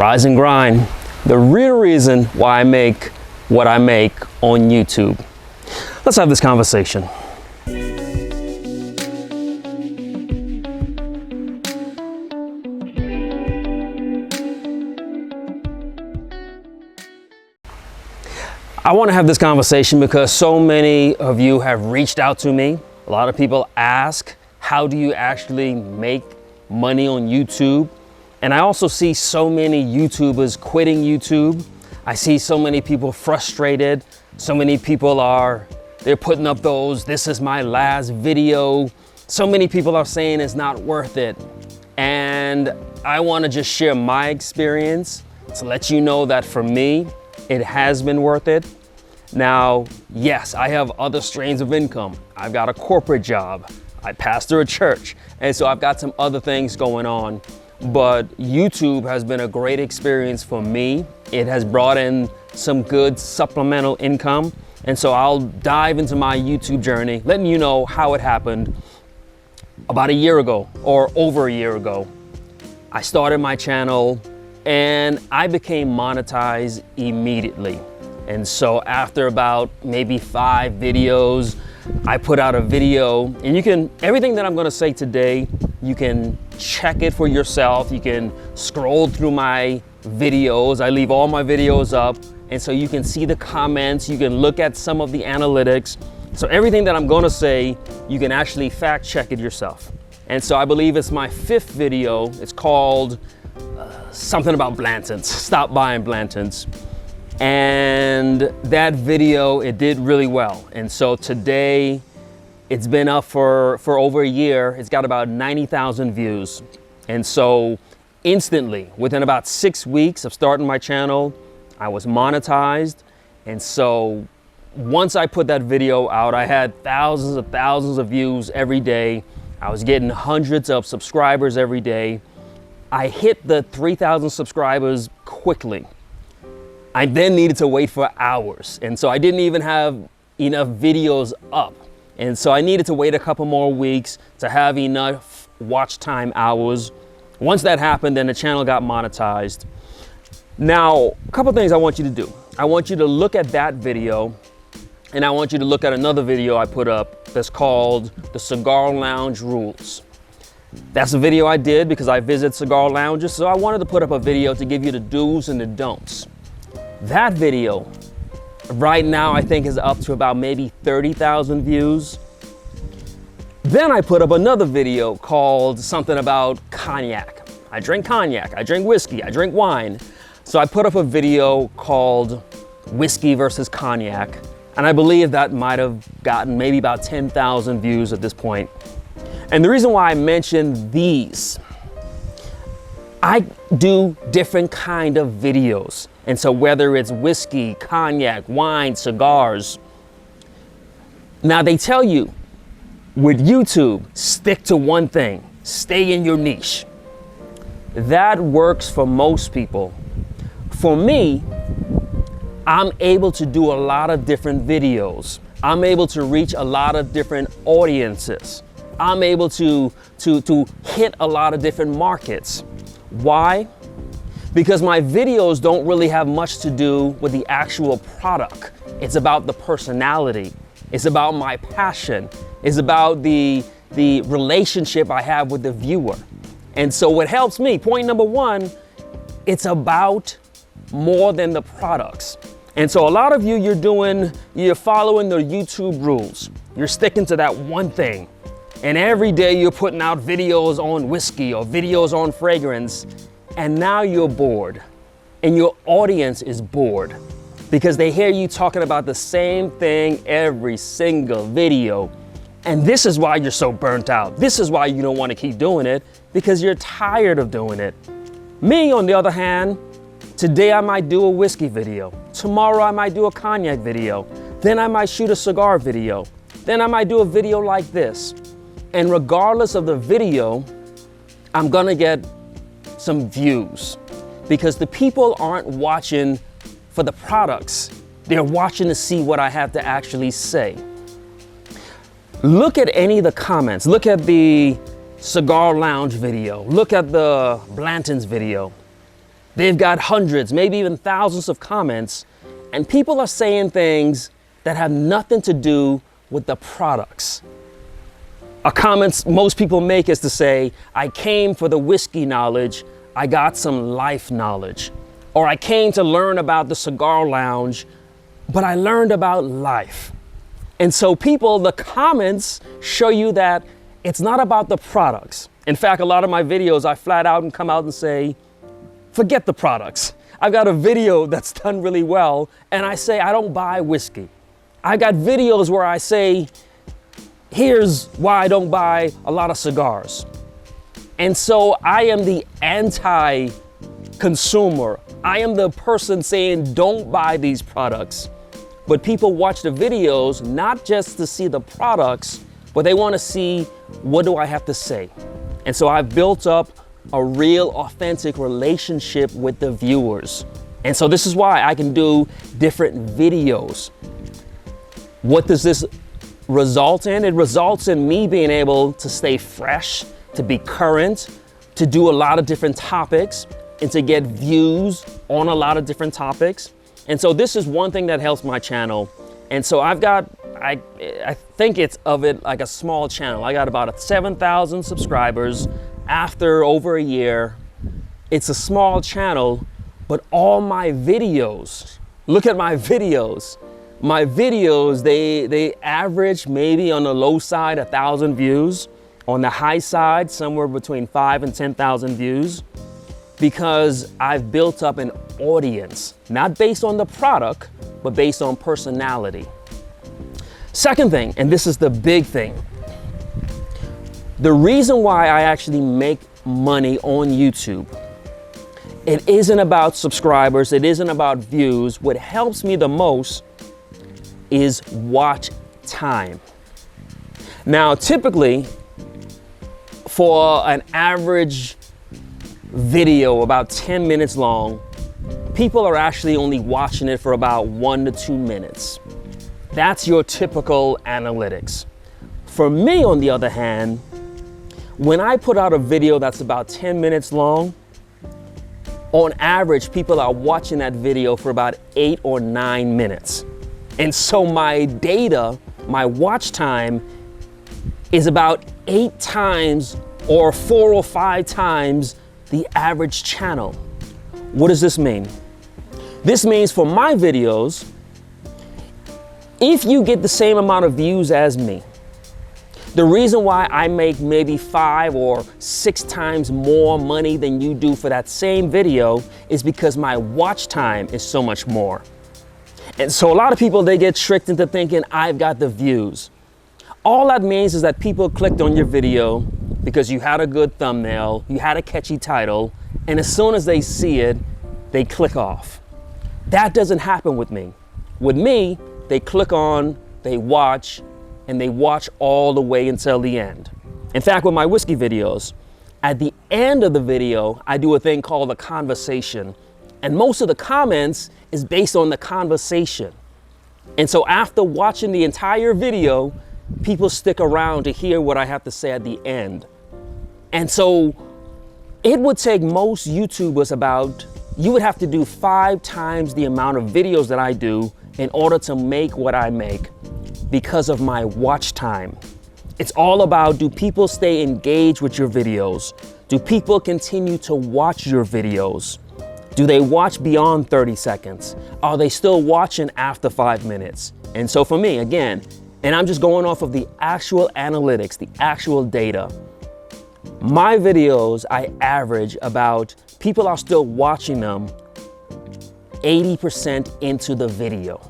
Rise and grind. The real reason why I make what I make on YouTube. Let's have this conversation. I want to have this conversation because so many of you have reached out to me. A lot of people ask, how do you actually make money on YouTube? And I also see so many YouTubers quitting YouTube. I see so many people frustrated. So many people they're putting up those, this is my last video. So many people are saying it's not worth it. And I want to just share my experience to let you know that for me, it has been worth it. Now, yes, I have other streams of income. I've got a corporate job. I pastor a church. And so I've got some other things going on. But YouTube has been a great experience for me. It has brought in some good supplemental income. And so I'll dive into my YouTube journey, letting you know how it happened. About a year ago, or over a year ago, I started my channel and I became monetized immediately. And so after about maybe 5 videos, I put out a video, and everything that I'm gonna say today, you can check it for yourself. You can scroll through my videos. I leave all my videos up, and so you can see the comments, you can look at some of the analytics. So everything that I'm gonna say, you can actually fact check it yourself. And so I believe it's my 5th video. It's called something about Blanton's, stop buying Blanton's. And that video, it did really well. And so today, it's been up for over a year. It's got about 90,000 views. And so instantly, within about 6 weeks of starting my channel, I was monetized. And so once I put that video out, I had thousands of views every day. I was getting hundreds of subscribers every day. I hit the 3,000 subscribers quickly. I then needed to wait for hours. And so I didn't even have enough videos up. And so I needed to wait a couple more weeks to have enough watch time hours. Once that happened, then the channel got monetized. Now, a couple things I want you to do. I want you to look at that video, and I want you to look at another video I put up that's called The Cigar Lounge Rules. That's a video I did because I visit cigar lounges, so I wanted to put up a video to give you the do's and the don'ts. That video, right now, I think is up to about maybe 30,000 views. Then I put up another video called something about cognac. I drink cognac, I drink whiskey, I drink wine. So I put up a video called Whiskey versus Cognac. And I believe that might have gotten maybe about 10,000 views at this point. And the reason why I mention these, I do different kind of videos. And so whether it's whiskey, cognac, wine, cigars. Now they tell you with YouTube, stick to one thing, stay in your niche. That works for most people. For me, I'm able to do a lot of different videos. I'm able to reach a lot of different audiences. I'm able to hit a lot of different markets. Why? Because my videos don't really have much to do with the actual product. It's about the personality. It's about my passion. It's about the relationship I have with the viewer. And so what helps me, point number 1, it's about more than the products. And so a lot of you, you're following the YouTube rules. You're sticking to that one thing. And every day you're putting out videos on whiskey or videos on fragrance. And now you're bored, and your audience is bored because they hear you talking about the same thing every single video. And this is why you're so burnt out. This is why you don't want to keep doing it, because you're tired of doing it. Me, on the other hand, today I might do a whiskey video. Tomorrow I might do a cognac video. Then I might shoot a cigar video. Then I might do a video like this. And regardless of the video, I'm gonna get some views because the people aren't watching for the products. They're watching to see what I have to actually say. Look at any of the comments. Look at the Cigar Lounge video. Look at the Blanton's video. They've got hundreds, maybe even thousands of comments, and people are saying things that have nothing to do with the products. A comment most people make is to say, I came for the whiskey knowledge, I got some life knowledge. Or I came to learn about the cigar lounge, but I learned about life. And so people, the comments show you that it's not about the products. In fact, a lot of my videos, I flat out and come out and say, forget the products. I've got a video that's done really well, and I say I don't buy whiskey. I got videos where I say, here's why I don't buy a lot of cigars. And so I am the anti-consumer. I am the person saying, don't buy these products. But people watch the videos not just to see the products, but they want to see, what do I have to say? And so I've built up a real authentic relationship with the viewers. And so this is why I can do different videos. What does this result in? It results in me being able to stay fresh, to be current, to do a lot of different topics, and to get views on a lot of different topics. And so this is one thing that helps my channel. And so I think it's of it like a small channel. I got about 7,000 subscribers after over a year. It's a small channel, but all my videos, look at my videos. My videos, they average maybe on the low side 1,000 views, on the high side somewhere between 5,000 and 10,000 views, because I've built up an audience, not based on the product, but based on personality. Second thing, and this is the big thing, the reason why I actually make money on YouTube, it isn't about subscribers, it isn't about views. What helps me the most is watch time. Now, typically, for an average video about 10 minutes long, people are actually only watching it for about 1 to 2 minutes. That's your typical analytics. For me, on the other hand, when I put out a video that's about 10 minutes long, on average, people are watching that video for about 8 or 9 minutes. And so my data, my watch time, is about 8 times or 4 or 5 times the average channel. What does this mean? This means for my videos, if you get the same amount of views as me, the reason why I make maybe 5 or 6 times more money than you do for that same video is because my watch time is so much more. And so a lot of people, they get tricked into thinking I've got the views. All that means is that people clicked on your video because you had a good thumbnail, you had a catchy title, and as soon as they see it, they click off. That doesn't happen with me. With me, they click on, they watch, and they watch all the way until the end. In fact, with my whiskey videos, at the end of the video, I do a thing called a conversation. And most of the comments is based on the conversation. And so after watching the entire video, people stick around to hear what I have to say at the end. And so it would take most YouTubers you would have to do 5 times the amount of videos that I do in order to make what I make because of my watch time. It's all about, do people stay engaged with your videos? Do people continue to watch your videos? Do they watch beyond 30 seconds? Are they still watching after 5 minutes? And so for me, again, and I'm just going off of the actual analytics, the actual data, my videos, I average about, people are still watching them 80% into the video.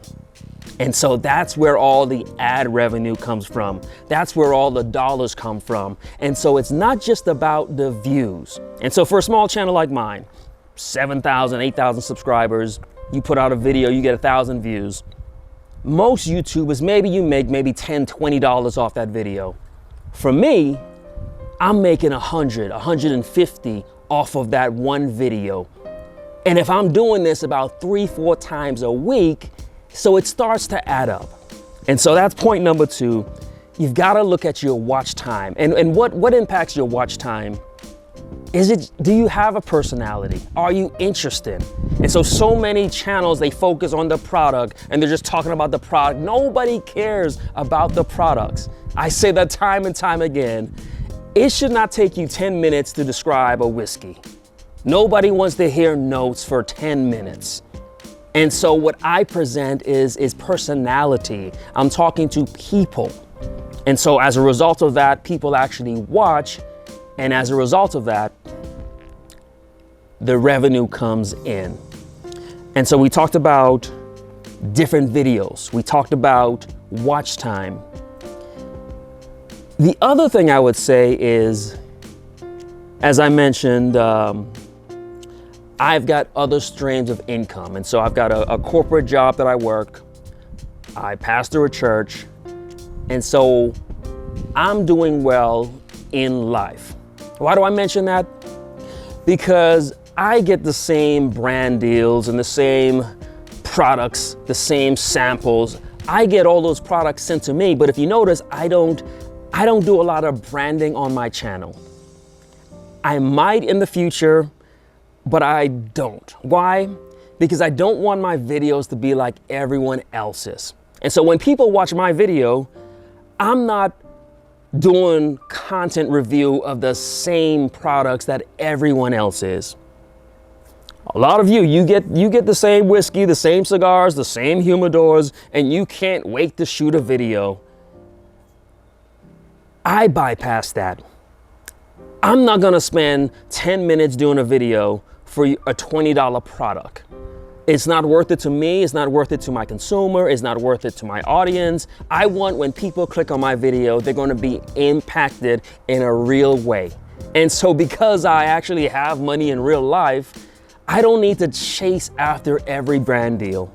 And so that's where all the ad revenue comes from. That's where all the dollars come from. And so it's not just about the views. And so for a small channel like mine, 7,000, 8,000 subscribers, you put out a video, you get 1,000 views. Most YouTubers, maybe you make maybe $10, $20 off that video. For me, I'm making 100, 150 off of that one video. And if I'm doing this about 3, 4 times a week, so it starts to add up. And so that's point number 2. You've got to look at your watch time. And what impacts your watch time Do you have a personality? Are you interested? And so many channels, they focus on the product and they're just talking about the product. Nobody cares about the products. I say that time and time again. It should not take you 10 minutes to describe a whiskey. Nobody wants to hear notes for 10 minutes. And so what I present is personality. I'm talking to people. And so as a result of that, people actually watch. And as a result of that, the revenue comes in. And so we talked about different videos. We talked about watch time. The other thing I would say is, as I mentioned, I've got other streams of income. And so I've got a corporate job that I work. I pastor a church. And so I'm doing well in life. Why do I mention that? Because I get the same brand deals and the same products, the same samples. I get all those products sent to me, but if you notice, I don't do a lot of branding on my channel. I might in the future, but I don't. Why? Because I don't want my videos to be like everyone else's. And so when people watch my video, I'm not doing content review of the same products that everyone else is. A lot of you get the same whiskey, the same cigars, the same humidors, and you can't wait to shoot a video. I bypass that. I'm not gonna spend 10 minutes doing a video for a $20 product. It's not worth it to me, it's not worth it to my consumer, it's not worth it to my audience. I want when people click on my video, they're gonna be impacted in a real way. And so because I actually have money in real life, I don't need to chase after every brand deal.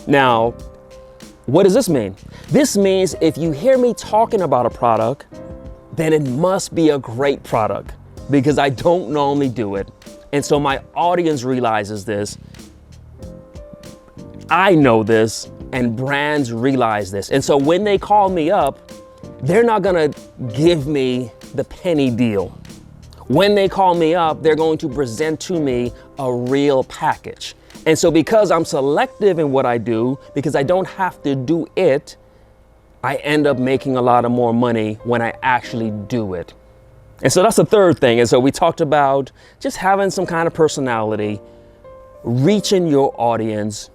Now, what does this mean? This means if you hear me talking about a product, then it must be a great product because I don't normally do it. And so my audience realizes this. I know this, and brands realize this. And so when they call me up, they're not gonna give me the penny deal. When they call me up, they're going to present to me a real package. And so because I'm selective in what I do, because I don't have to do it, I end up making a lot of more money when I actually do it. And so that's the third thing. And so we talked about just having some kind of personality, reaching your audience,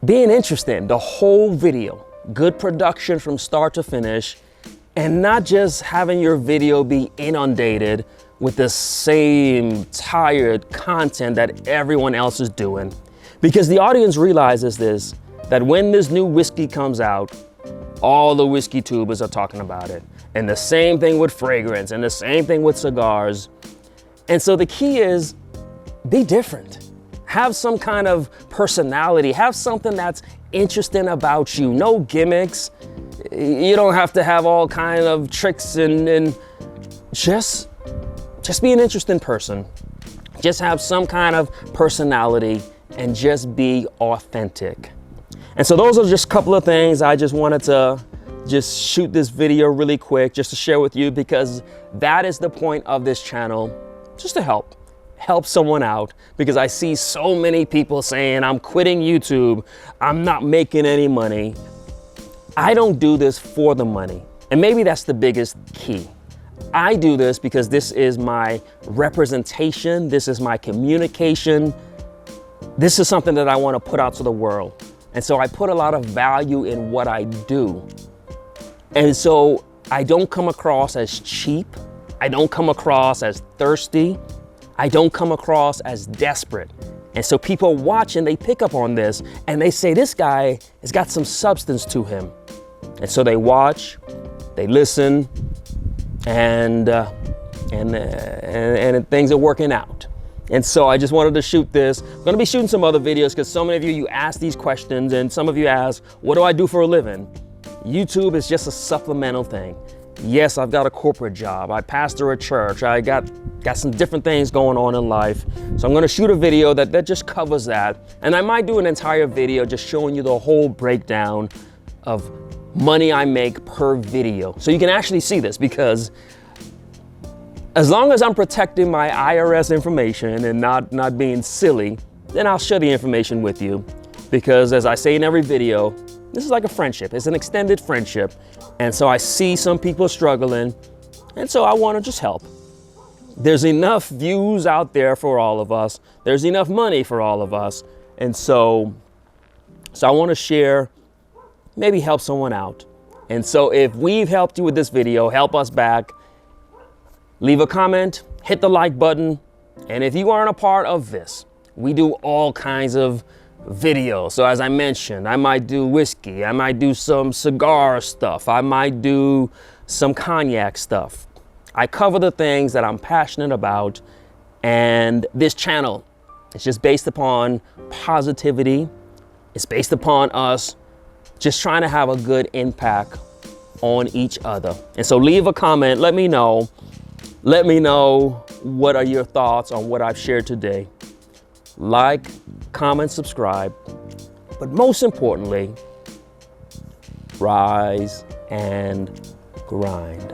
being interested, the whole video, good production from start to finish, and not just having your video be inundated with the same tired content that everyone else is doing. Because the audience realizes this, that when this new whiskey comes out, all the whiskey tubers are talking about it. And the same thing with fragrance and the same thing with cigars. And so the key is be different. Have some kind of personality, have something that's interesting about you. No gimmicks. You don't have to have all kind of tricks and just be an interesting person. Just have some kind of personality and just be authentic. And so those are just a couple of things I just wanted to just shoot this video really quick just to share with you, because that is the point of this channel, just to help someone out, because I see so many people saying, I'm quitting YouTube, I'm not making any money. I don't do this for the money. And maybe that's the biggest key. I do this because this is my representation, this is my communication, this is something that I want to put out to the world. And so I put a lot of value in what I do. And so I don't come across as cheap, I don't come across as thirsty, I don't come across as desperate. And so people watch and they pick up on this and they say, this guy has got some substance to him. And so they watch, they listen, and things are working out. And so I just wanted to shoot this. I'm gonna be shooting some other videos because so many of you ask these questions, and some of you ask, what do I do for a living? YouTube is just a supplemental thing. Yes, I've got a corporate job. I pastor a church. I got some different things going on in life. So I'm gonna shoot a video that just covers that. And I might do an entire video just showing you the whole breakdown of money I make per video. So you can actually see this, because As long as I'm protecting my IRS information and not being silly, then I'll share the information with you. Because as I say in every video, this is like a friendship. It's an extended friendship. And so I see some people struggling, and so I want to just help. There's enough views out there for all of us. There's enough money for all of us. And so I want to share, maybe help someone out. And so if we've helped you with this video, help us back. Leave a comment, hit the like button. And if you aren't a part of this, we do all kinds of videos. So as I mentioned, I might do whiskey, I might do some cigar stuff, I might do some cognac stuff. I cover the things that I'm passionate about, and this channel is just based upon positivity. It's based upon us just trying to have a good impact on each other. And so leave a comment, let me know what are your thoughts on what I've shared today. Like, comment, subscribe, but most importantly, rise and grind.